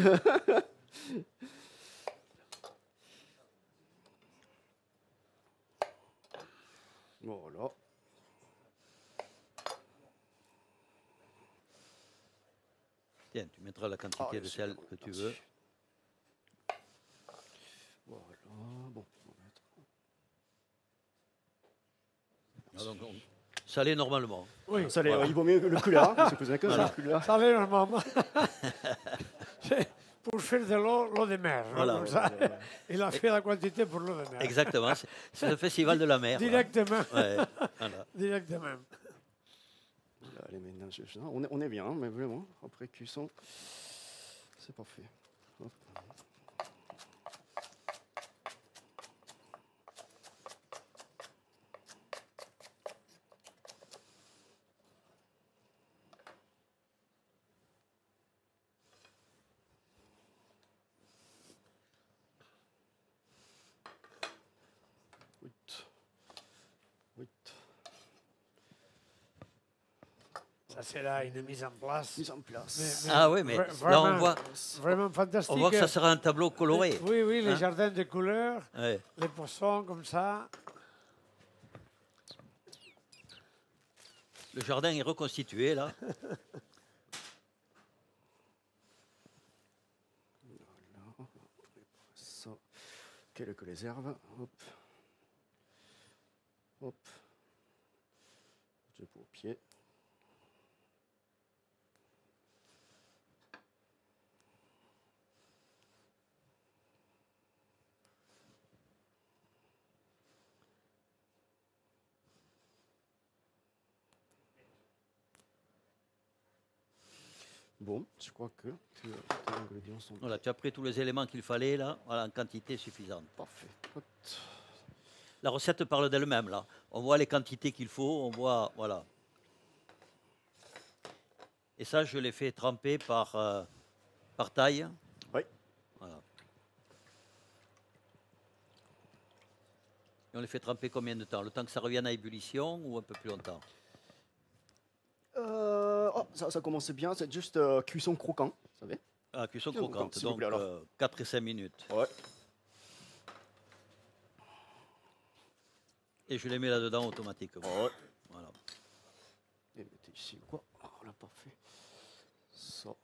Voilà. Tiens, tu mettras la quantité Ah, de super, sel que tu merci. veux. Voilà. Bon, on va mettre. Ah, donc, salé normalement. Oui, Ça, Voilà. il vaut mieux que le couloir. Hein, c'est plus que Voilà. le couloir. ça allait normalement. C'est pour faire de l'eau de mer. hein, Voilà. comme ça. Il a fait la quantité pour l'eau de mer. Exactement. C'est le festival de la mer. là. Directement. Ouais, voilà. Directement. Allez, maintenant, on est bien, hein, mais vraiment, après cuisson, c'est parfait. Hop. Huit. Huit. Ça sera une mise en place. Mise en place. Ah oui, mais là, on voit, Vraiment fantastique. on voit que ça sera un tableau coloré. Oui, oui, les Hein? jardins de couleurs, Ouais. les poissons comme ça. Le jardin est reconstitué, là. Ça, quelques réserves. Hop. Hop. Je pour pied. bon. Je crois que tous les ingrédients sont Voilà, tu as pris tous les éléments qu'il fallait là, voilà, en quantité suffisante. parfaits. Hop. La recette parle d'elle-même là. On voit les quantités qu'il faut, on voit, voilà. Et ça, je l'ai fait tremper par taille. Oui. Voilà. Et on les fait tremper combien de temps? Le temps que ça revienne à ébullition ou un peu plus longtemps? Oh, ça commence bien, c'est juste cuisson croquant, vous savez. Ah, cuisson Cuisson croquante, s'il vous donc plaît, alors. 4 et 5 minutes. Ouais. Et je les mets là-dedans automatiquement. Ouais. Voilà. Et mettez ici quoi. Voilà, parfait. Ça.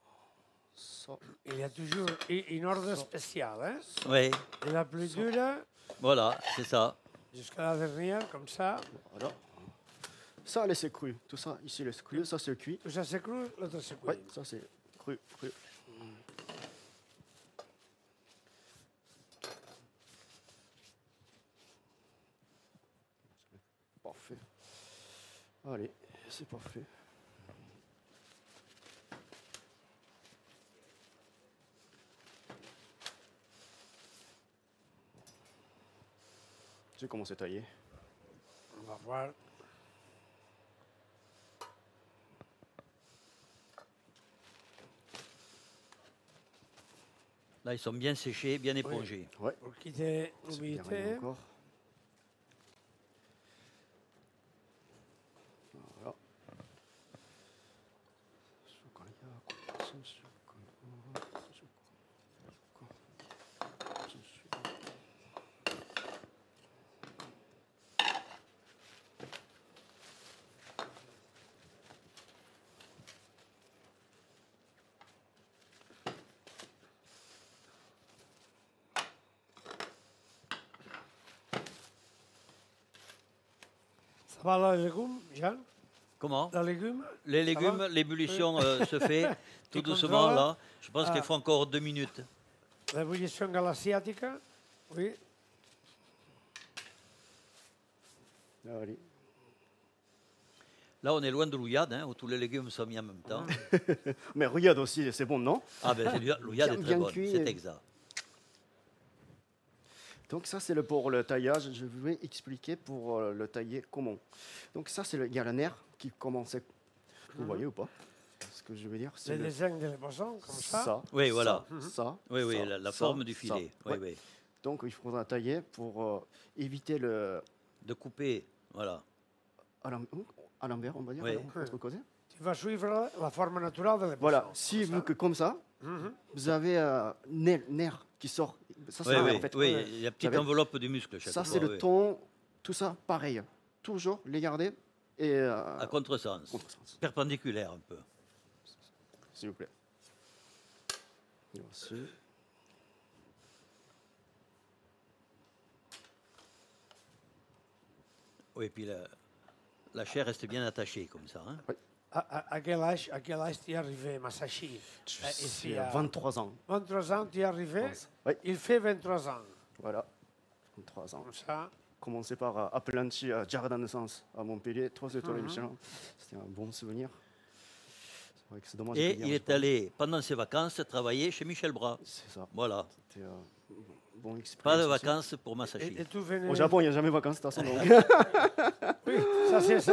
Ça. Il y a toujours une ordre spéciale, hein? Oui, De la plus dure voilà, c'est ça. jusqu'à la dernière, comme ça. Voilà. Ça, allez, c'est cru. Tout ça, ici, c'est cru. Ça, c'est cuit. Tout ça c'est cru, l'autre c'est cuit. Oui, ça, c'est cru. Cru. Parfait. Allez, c'est parfait. J'ai commencé à tailler. On va voir. Là, ils sont bien séchés, bien épongés. Ouais. Pour quitter C'est bien l'humidité. rayé encore. Voilà. Ça va les légumes, Jean? Comment? Les légumes? Les va légumes, l'ébullition se fait tout Et doucement contrôle? là. Je pense Ah. qu'il faut encore 2 minutes. L'ébullition galasiatique, oui. Allez. Là, on est loin de l'ouillade, hein, où tous les légumes sont mis en même temps. Mais regarde aussi, c'est bon, non? Ah ben, l'ouillade est Bien- très bien bonne, cuit c'est et- exact. Donc ça, c'est pour le taillage. Je vais expliquer pour le tailler comment. Donc ça, il y a le nerf qui commence. Vous voyez ou pas? Ce que je veux dire, c'est Les dessins de les poissons, comme ça. ça. Oui, voilà. Ça. Oui, oui, ça, la ça, forme du ça. filet. Oui, Ouais. oui. Donc il faudra tailler pour éviter le De couper, voilà. à l'envers, on va dire, Oui. à l'autre côté. Tu vas suivre la forme naturelle de les Voilà. poissons. Si vous que comme ça, Mhm. vous avez un nerf qui sort. Ça, Oui, c'est oui, en fait. oui, il y a la petite savez, enveloppe du muscle chaque Ça, fois. c'est le oui. ton. Tout ça, pareil. Toujours les garder et À contresens. contresens. Perpendiculaire un peu. S'il vous plaît. Merci. Oui, et puis la chair reste bien attachée comme ça. Hein. À quel âge tu es arrivé, Masashi? Ici, J'ai à 23 ans. 23 ans, tu es arrivé. Oui, Il fait 23 ans. voilà. 23 ans. Comme ça. Commencé par Appelanchi à Jardin de Sens à Montpellier, 3 étoiles Michelin. C'était un bon souvenir. C'est vrai que c'est dommage. Et que hier, il j'ai est pas- allé, pendant ses vacances, travailler chez Michel Bras. C'est ça. Voilà. C'était bon expérience. Pas de aussi. vacances pour Masashi. Et tu venais... Au Japon, il n'y a jamais vacances de toute façon. Donc. Oui, ça c'est ça.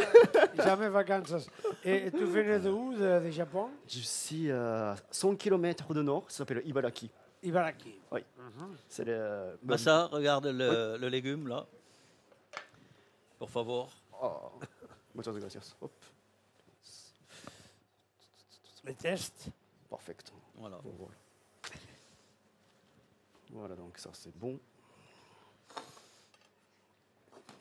Jamais vacances. Et tu venais de où, du Japon? Je suis à 100 km de nord, ça s'appelle Ibaraki. Ibaraki. Oui. C'est le. Massa, regarde le légume là. Por favor. Oh, muchas gracias. Hop. Les tests. Perfect. Voilà. Voilà. Voilà, donc ça c'est bon.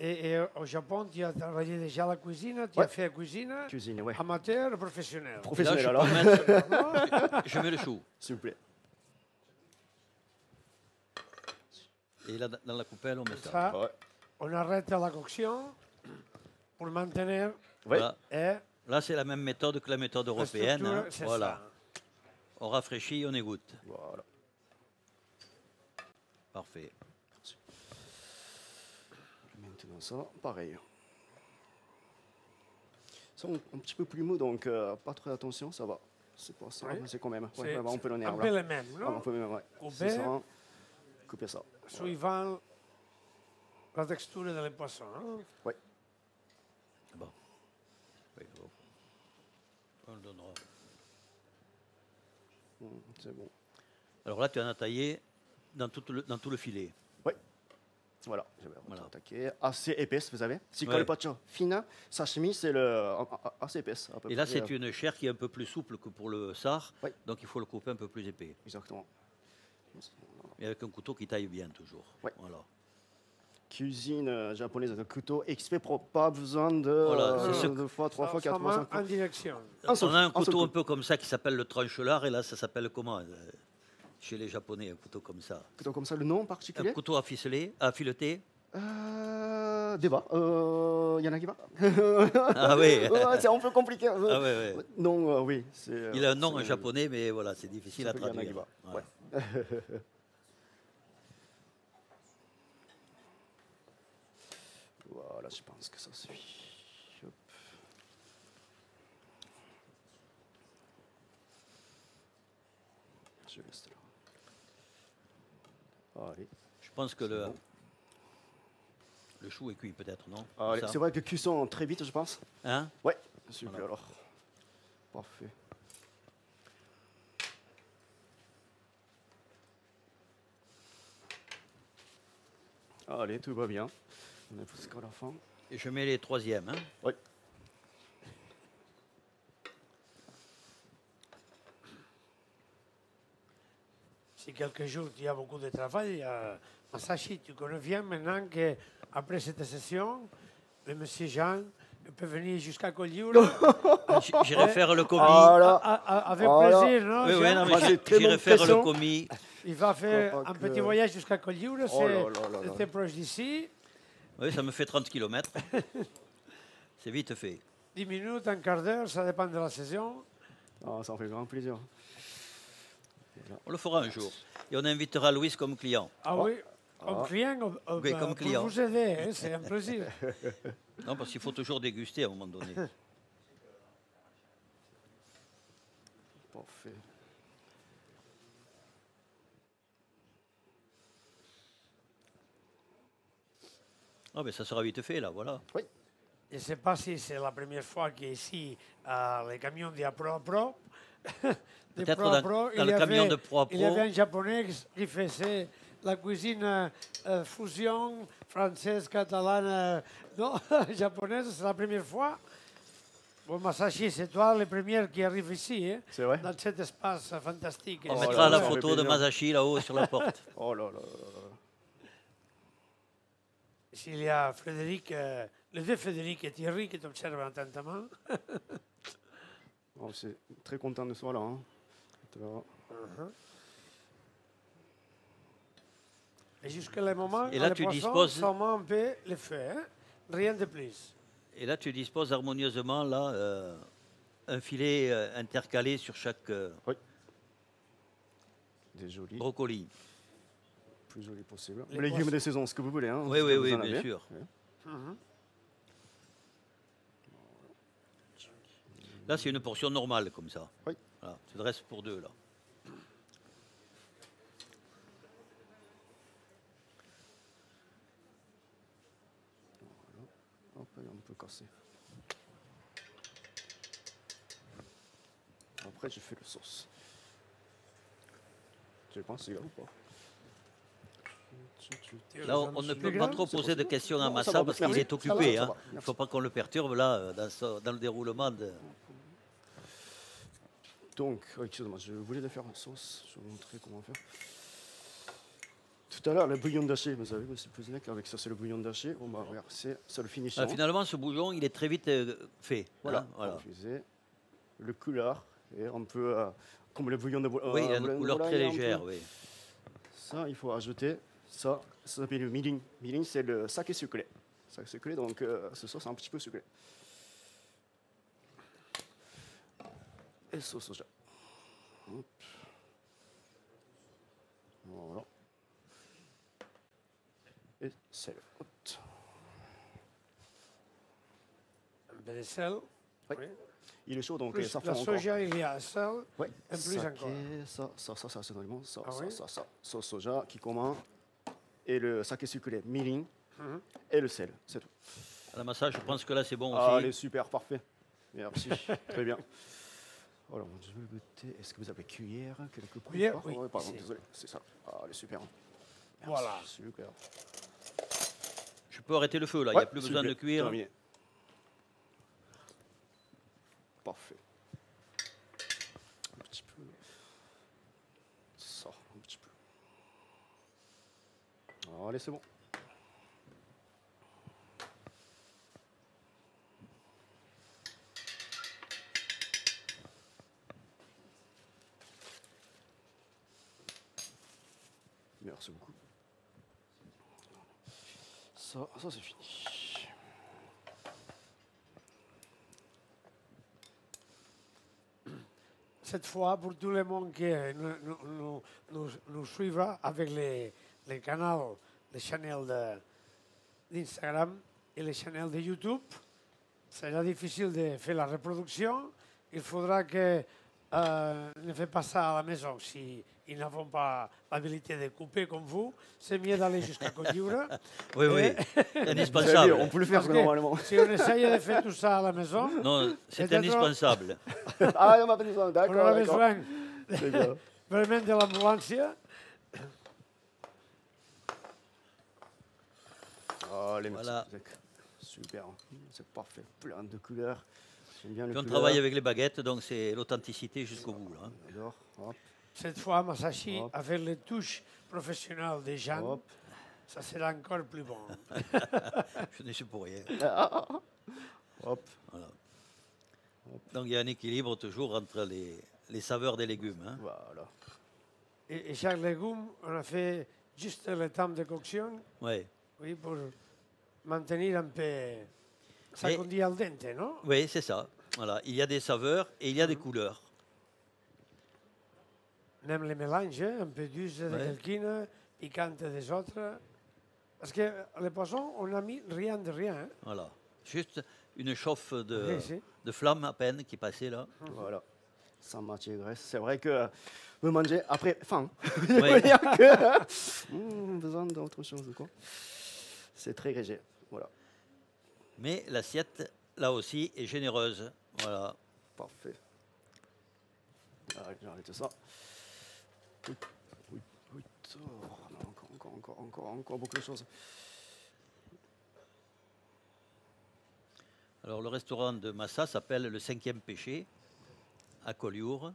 Et au Japon, tu as travaillé déjà la cuisine? Tu Ouais. as fait la cuisine? Cuisine, ouais. Amateur ou professionnel? Et là, Professionnel je alors, peux mettre- je mets le chou. s'il vous plaît. Et là, dans la coupelle, on met ça. Ça, Ouais. on arrête la coction pour maintenir Ouais. Voilà. et Là, c'est la même méthode que la méthode la européenne. structure, Hein. c'est Voilà. On rafraîchit, on égoutte. Voilà. Parfait. Maintenant ça, pareil. Ils sont un petit peu plus mous, donc pas très attention, ça va. c'est pas ça, Oui. mais c'est quand même. C'est Ouais, on peut le un nerf peu là. le même, Ah, non? on peut même, ouais. Couper. C'est ça. Couper ça. Suivant la texture de les poissons. Hein? Oui. Bon. Oui, bon. On le donnera. C'est bon. Alors là, tu en as taillé dans tout le filet. Oui. Voilà, je vais Voilà. attaquer. Assez épaisse, vous savez. Si Ouais. carpaccio fina, sashimi, c'est assez épaisse. À peu Et là, près, c'est une chair qui est un peu plus souple que pour le sar, Oui. donc il faut le couper un peu plus épais. Exactement. Et avec un couteau qui taille bien toujours. Ouais. Voilà. Cuisine japonaise de couteau exprès pour pas besoin de Voilà, c'est ce- 2 fois, 3 fois, Ça 4 fois, va 5 fois. en direction. Un seul On a un coup, un seul couteau un coup. peu comme ça qui s'appelle le tranchelard, et là, ça s'appelle comment chez les Japonais, un couteau comme ça. Couteau comme ça, le nom en Un particulier couteau à ficeler, à fileter. Débat. Y en a qui va Ah oui. Ouais, c'est un peu compliqué. Ah ouais, ouais. Non, oui. Il a un nom en c'est- japonais, mais voilà, c'est difficile ça à peut y en a qui traduire. va. Voilà. Ouais. Voilà, je pense que ça suffit. Hop. Je reste là. Allez. Je pense que le chou est cuit peut-être, non Allez. Ça C'est vrai que cuisson très vite, je pense. Hein Ouais, super Voilà. alors. Parfait. Allez, tout va bien. On est presque à la fin. Et je mets les troisièmes. Hein Oui. Si quelques jours il y a beaucoup de travail, Masashi, tu connais bien maintenant qu'après cette session, le monsieur Jean peut venir jusqu'à Collioure J'irai faire le commis. Voilà. avec Voilà. plaisir, non Oui, oui, Jean non, Moi, mais j'ai très j'irai bonne faire le pression. commis. Il va faire crois pas un que- petit voyage jusqu'à Collioure, Oh là là là là. c'était proche d'ici, Oui, ça me fait 30 km. C'est vite fait. 10 minutes, un quart d'heure, ça dépend de la saison. Ah, ça en fait grand plaisir. On le fera un jour. Et on invitera Louis comme client. Ah oui, comme client, Oui, comme pour client. vous aider, hein, c'est un plaisir. Non, parce qu'il faut toujours déguster à un moment donné. Parfait. Ah, mais ça sera vite fait, là, voilà. Oui. Je ne sais pas si c'est la première fois qu'ici, les camions d'Apro Apro, de Peut-être Pro dans- Pro, dans il le y camion avait- de Pro il y avait Pro. un japonais qui faisait la cuisine fusion française, catalane, non, japonaise, c'est la première fois. Bon, Masashi, c'est toi le premier qui arrive ici, hein, C'est vrai dans cet espace fantastique. On Oh mettra là la là, ça fait photo de plaisir. Masashi là-haut sur la porte. Oh là là là là. S'il y a Frédéric, les deux Frédéric et Thierry qui t'observent attentement. Oh, c'est très content de soi là. Hein. Tu vois. Et jusqu'à le moment, Et là, les tu poissons, disposes- seulement un peu le feu, hein, rien de plus. Et là, tu disposes harmonieusement là, un filet intercalé sur chaque Des jolis, brocoli. plus jolis possible. Les Légumes poissons. de saison, ce que vous voulez. Hein, Oui, ce oui, que oui, vous en bien avez. sûr. Ouais. Là, c'est une portion normale comme ça. Oui. Voilà, tu dresses pour deux là. Hop, un peu cassé. Après, je fais le sauce. Tu penses c'est là ou pas? Là, on ne peut pas trop poser de questions à Non, ça Massa va, parce qu'il merci. est Ça occupé. va, ça hein. va, Il ne merci. faut pas qu'on le perturbe là dans le déroulement. Donc, excusez-moi, je voulais le faire en sauce. Je vais vous montrer comment faire. Tout à l'heure, le bouillon d'haché, vous savez, c'est plus avec ça, c'est le bouillon d'haché. On va verser, c'est le finissant. Finalement, ce bouillon, il est très vite fait. Voilà, Hein, voilà. on faisait le couleur, et on peut, comme le bouillon de Oui, il a une couleur très légère. Oui. Ça, il faut ajouter ça s'appelle le mirin. Mirin, c'est le saké sucré. Saké sucré, donc ce sauce est un petit peu sucré. Et sauce soja. Hop. Voilà. Et sel. Hop. Un peu de sel. Ouais. Oui. Il est chaud, donc Plus ça fait la encore. soja, il y a ça, Ouais. et plus encore. Ça, c'est normalement ça, Ah oui? ça. Sauce soja, kikoma, et le saké sucré, mirin, Mhm. et le sel, c'est tout. La massa, je pense que là, c'est bon Allez, aussi. super, parfait. Merci, très bien. Alors, je vais goûter. Est-ce que vous avez cuillère quelque part? Cuillère, Ah, oui, ouais, pardon, ici. désolé, c'est ça. Allez, super. Merci, Voilà. Super. Je peux arrêter le feu, là. Il Ouais, n'y a plus s'il besoin vous de plaît, cuire. terminé. Parfait. Un petit peu. Ça, un petit peu. Allez, c'est bon. Merci beaucoup. Ça c'est fini. Cette fois, pour tout le monde qui nous suivra avec les canaux, les chaînes d'Instagram et les chaînes de YouTube, sera difficile de faire la reproduction. Il faudra que ne fait pas ça à la maison si ils n'ont pas l'habilité de couper comme vous. C'est mieux d'aller jusqu'à Côte-d'Ivoire. Oui, oui. Vous avez vu, Indispensable. on peut le faire Parce que normalement. si on essaye de faire tout ça à la maison, Non, c'est Peut-être- indispensable. Ah, on m'a pas besoin, on d'accord, aura d'accord. besoin C'est bien. vraiment de l'ambulance. Allez, merci. Voilà. Zach. Super, c'est parfait. Plein de couleurs. J'aime bien les Puis on couleurs. travaille avec les baguettes, donc c'est l'authenticité jusqu'au bout. Là, hein. J'adore. Hop, Cette fois, Masashi, Hop. avec les touches professionnelles des gens, hop. ça sera encore plus bon. Je ne suis pour rien. Hop. Voilà. Donc il y a un équilibre toujours entre les saveurs des légumes. Hein. Voilà. Et chaque légume, on a fait juste le temps de coction, Ouais. oui, pour maintenir un peu ça Et- qu'on dit al dente, non? Oui, c'est ça. Voilà. Il y a des saveurs et il y a des couleurs. On aime les mélanges, hein, un peu douce de Ouais. quelqu'un, piquante des autres. Parce que les poissons, on n'a mis rien de rien. Hein. Voilà. Juste une chauffe de, Oui, si. de flamme à peine qui passait là. Voilà. Sans matière graisse. C'est vrai que vous mangez après faim. Ouais. Dire que besoin d'autre chose, quoi. C'est très léger. Voilà. Mais l'assiette, là aussi, est généreuse. Voilà. Parfait. Allez, j'arrête ça. Oui, oui, oui. Oh, encore beaucoup de choses. Alors le restaurant de Massa s'appelle le 5e péché à Collioure.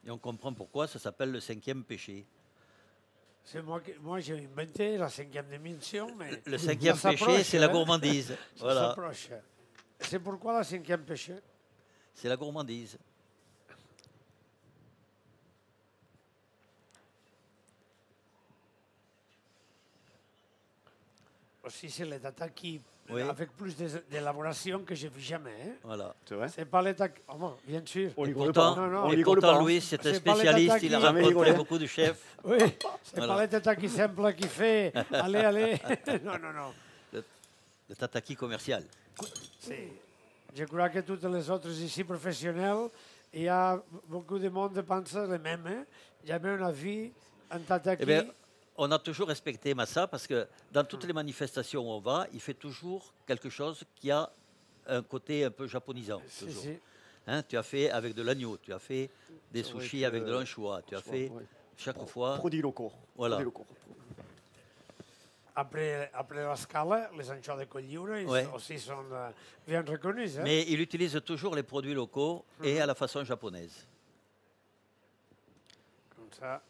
Et on comprend pourquoi ça s'appelle le 5e péché. C'est moi j'ai inventé la 5e dimension, mais Le 5e ça péché, s'approche, c'est la hein. gourmandise. Ça Voilà, s'approche. C'est pourquoi la 5e péché. c'est la gourmandise. Aussi, c'est les tataki Oui. avec plus d'élaboration que j'ai vu jamais. Hein. Voilà. C'est vrai? C'est pas les tataki. Oh, bon, bien sûr. On Et rigole pourtant, pas. Non, non. On et rigole pourtant, pas. Louis, c'est un C'est pas les spécialiste, il a tataki. Jamais rencontré rigolé. beaucoup de chefs. Oui, c'est Voilà. pas les tataki simples qui fait. Allez, allez. Non, non, non. Le tataki commercial. C'est- Je crois que toutes les autres ici professionnels, il y a beaucoup de monde qui pense le même. Hein. Jamais on a vu un tataki. Eh bien, on a toujours respecté Massa parce que dans toutes les manifestations où on va, il fait toujours quelque chose qui a un côté un peu japonisant. Si, toujours. si. Hein, tu as fait avec de l'agneau, tu as fait des C'est vrai sushis que- avec de l'anchois, tu as fait Ouais. chaque fois. Produits locaux. Voilà. Produits locaux. Après la scala, les anchois de Collioure ils Ouais. aussi sont bien reconnus. Hein. Mais il utilise toujours les produits locaux et à la façon japonaise. Comme ça.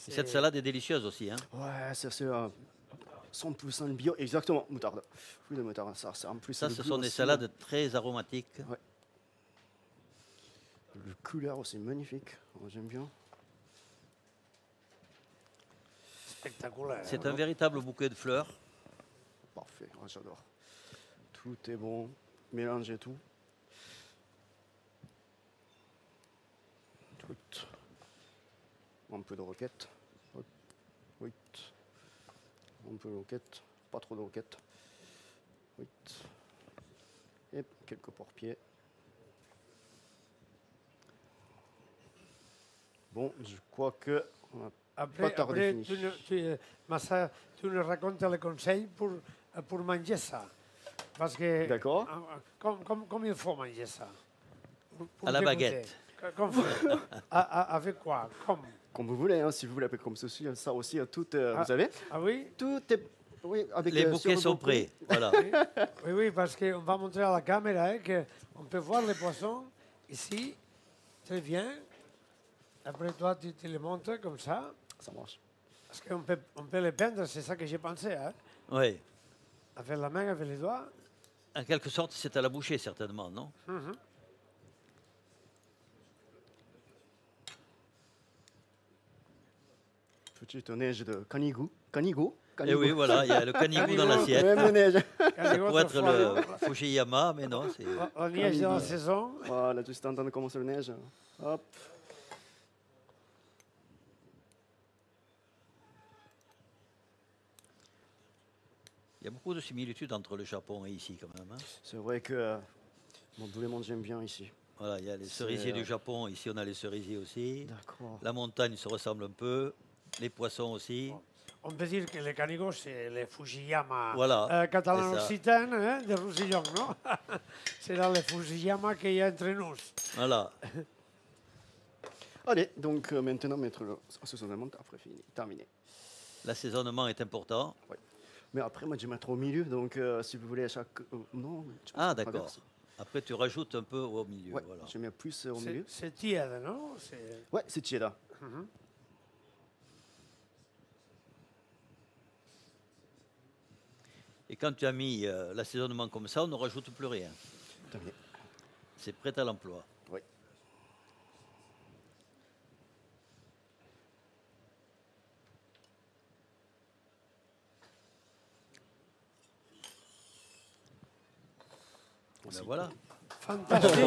Et cette C'est- salade est délicieuse aussi. Hein. Ouais, c'est 100% bio. Exactement, moutarde. Fruits de moutarde. Ça, en plus, Ça, le ce goût sont des aussi. salades très aromatiques. Le couleur aussi magnifique. Oh, j'aime bien. Spectaculaire. C'est hein. un véritable bouquet de fleurs. Parfait, oh, j'adore. Tout est bon. Mélangez tout. Tout. Un peu de roquette. Hop. Oui. peu de roquette, pas trop de roquette. 8. Et quelques porte-pieds. Bon, je crois que on a pas tardé fini. Massa, tu nous racontes les conseils pour manger ça. Parce que, D'accord. Comme il faut manger ça? Pour À la dégoûter. baguette. Avec quoi? Comme vous voulez, hein, si vous l'appelez comme ceci, ça aussi, tout, vous savez, Ah oui? tout est... Oui, avec Les sur bouquets le sont bouquet. prêts. Voilà. Oui, parce qu'on va montrer à la caméra qu'on peut voir les poissons ici, très bien. Après, toi, tu les montres comme ça. Ça marche. Parce qu'on peut les peindre, c'est ça que j'ai pensé. Hein? Oui. Avec la main, avec les doigts. En quelque sorte, c'est à la bouchée, certainement, non? Petite neige de canigo. Canigo. Et oui, voilà, il y a le canigou dans l'assiette. Même neige. Ça pourrait être le Fujiyama, mais non, c'est... La neige de la saison. Voilà, juste en train de commencer la neige. Hop. Il y a beaucoup de similitudes entre le Japon et ici, quand même. Hein. C'est vrai que tous les mondes j'aime bien ici. Voilà, il y a les cerisiers du Japon, ici on a les cerisiers aussi. D'accord. La montagne se ressemble un peu, les poissons aussi. On peut dire que les canigos, c'est les Fujiyama Voilà, catalano-occitanes hein, de Roussillon, non? C'est là les Fujiyama qu'il y a entre nous. Voilà. Allez, donc maintenant mettre le assaisonnement après fini, terminé. L'assaisonnement est important. Ouais. Mais après, moi, je vais mettre au milieu, donc si vous voulez à chaque... non, je Ah, pense d'accord. traverse. Après, tu rajoutes un peu au milieu. Ouais, Voilà. je mets plus au milieu. C'est tiède, non? Ouais, c'est tiède. Et quand tu as mis l'assaisonnement comme ça, on ne rajoute plus rien. Terminé. C'est prêt à l'emploi. Oui. Ben voilà. Fantastique,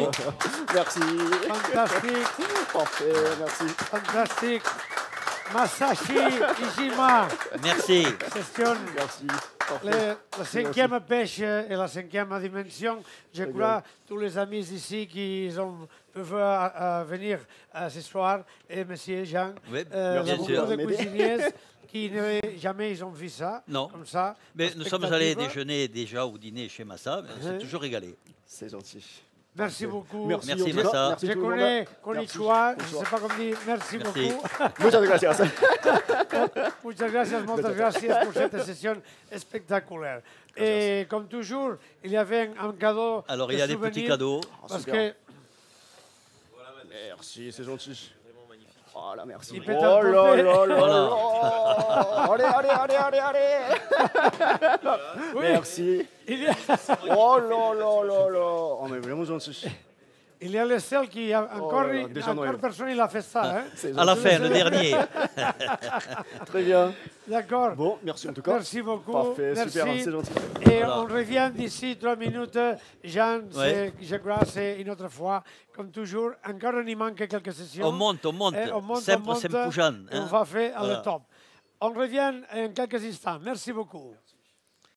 Merci. fantastique, Parfait, merci. fantastique. Masashi Ishima, Merci. question. Merci. Parfait. La cinquième pêche et la cinquième dimension, je crois, tous les amis ici qui peuvent venir ce soir, et monsieur Jean, Oui, il y a bien beaucoup sûr. de cuisiniers qui jamais ils ont vu ça, Non. comme ça. Mais nous sommes Expectative. allés déjeuner déjà ou dîner chez Massa, mais on s'est toujours régalé. C'est gentil. Merci beaucoup. Merci, Merci, en tout cas. Massa. Merci Je tout le monde. connais Konnichiwa, je ne Bonsoir. sais pas comment dire, merci Merci. beaucoup. Muchas gracias. Muchas gracias, muchas gracias pour cette session spectaculaire. Et comme toujours, il y avait un cadeau. Alors, il de y a des petits souvenir, cadeaux. Parce super. que Merci, c'est gentil. Voilà, merci. Il peut Oh là t'apporter. là là Voilà. là. Allez, allez. oui, Merci. il y a, Oh là là là là. On est vraiment gentil. il y a le seul qui a encore, là là, déjà Noël. personne il a fait ça. Hein? C'est À la gentil. fin, le dernier. Très bien. D'accord. Bon, merci en tout cas. Merci beaucoup. Parfait, Merci. super, c'est gentil. Et Voilà. on revient d'ici 3 minutes. Jean, Ouais. je crois que c'est une autre fois. Comme toujours, encore il manque quelques sessions. On monte, on monte. Et on monte, Sempre on monte, sem pujant. et on Hein? va faire à Voilà. le top. On revient en quelques instants. Merci beaucoup.